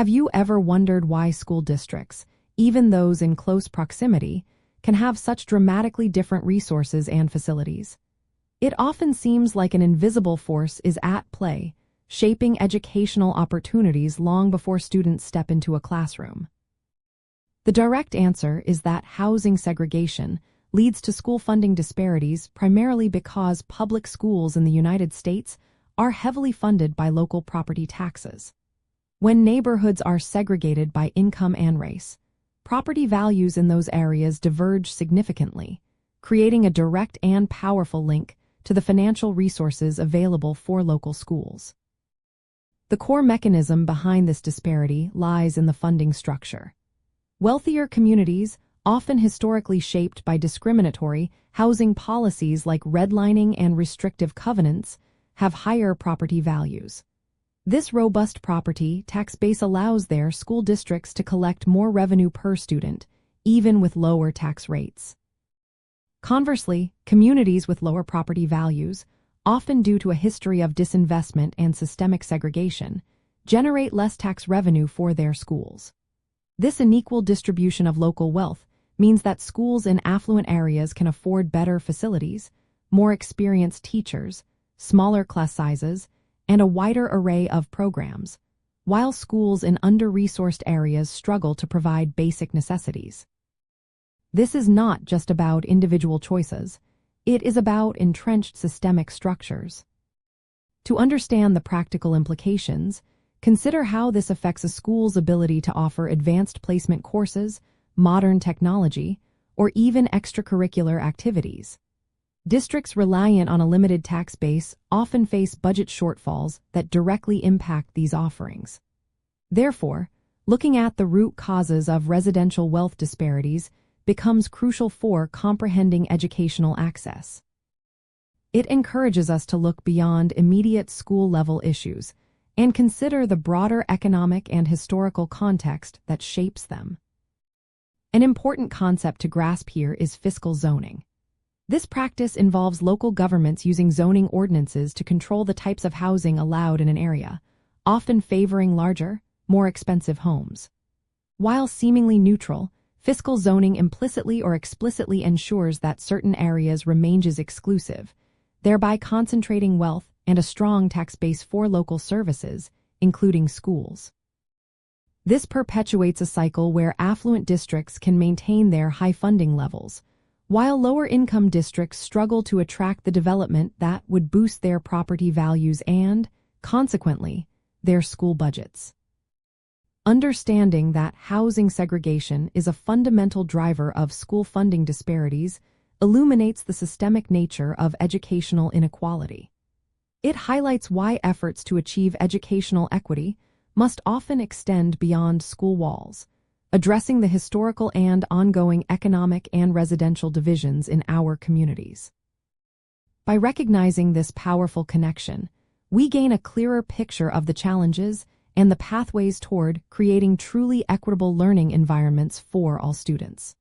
Have you ever wondered why school districts, even those in close proximity, can have such dramatically different resources and facilities? It often seems like an invisible force is at play, shaping educational opportunities long before students step into a classroom. The direct answer is that housing segregation leads to school funding disparities primarily because public schools in the United States are heavily funded by local property taxes. When neighborhoods are segregated by income and race, property values in those areas diverge significantly, creating a direct and powerful link to the financial resources available for local schools. The core mechanism behind this disparity lies in the funding structure. Wealthier communities, often historically shaped by discriminatory housing policies like redlining and restrictive covenants, have higher property values. This robust property tax base allows their school districts to collect more revenue per student, even with lower tax rates. Conversely, communities with lower property values, often due to a history of disinvestment and systemic segregation, generate less tax revenue for their schools. This unequal distribution of local wealth means that schools in affluent areas can afford better facilities, more experienced teachers, smaller class sizes, and a wider array of programs, while schools in under-resourced areas struggle to provide basic necessities. This is not just about individual choices, it is about entrenched systemic structures. To understand the practical implications, consider how this affects a school's ability to offer advanced placement courses, modern technology, or even extracurricular activities. Districts reliant on a limited tax base often face budget shortfalls that directly impact these offerings. Therefore, looking at the root causes of residential wealth disparities becomes crucial for comprehending educational access. It encourages us to look beyond immediate school-level issues and consider the broader economic and historical context that shapes them. An important concept to grasp here is fiscal zoning. This practice involves local governments using zoning ordinances to control the types of housing allowed in an area, often favoring larger, more expensive homes. While seemingly neutral, fiscal zoning implicitly or explicitly ensures that certain areas remain exclusive, thereby concentrating wealth and a strong tax base for local services, including schools. This perpetuates a cycle where affluent districts can maintain their high funding levels, while lower-income districts struggle to attract the development that would boost their property values and, consequently, their school budgets. Understanding that housing segregation is a fundamental driver of school funding disparities illuminates the systemic nature of educational inequality. It highlights why efforts to achieve educational equity must often extend beyond school walls, addressing the historical and ongoing economic and residential divisions in our communities. By recognizing this powerful connection, we gain a clearer picture of the challenges and the pathways toward creating truly equitable learning environments for all students.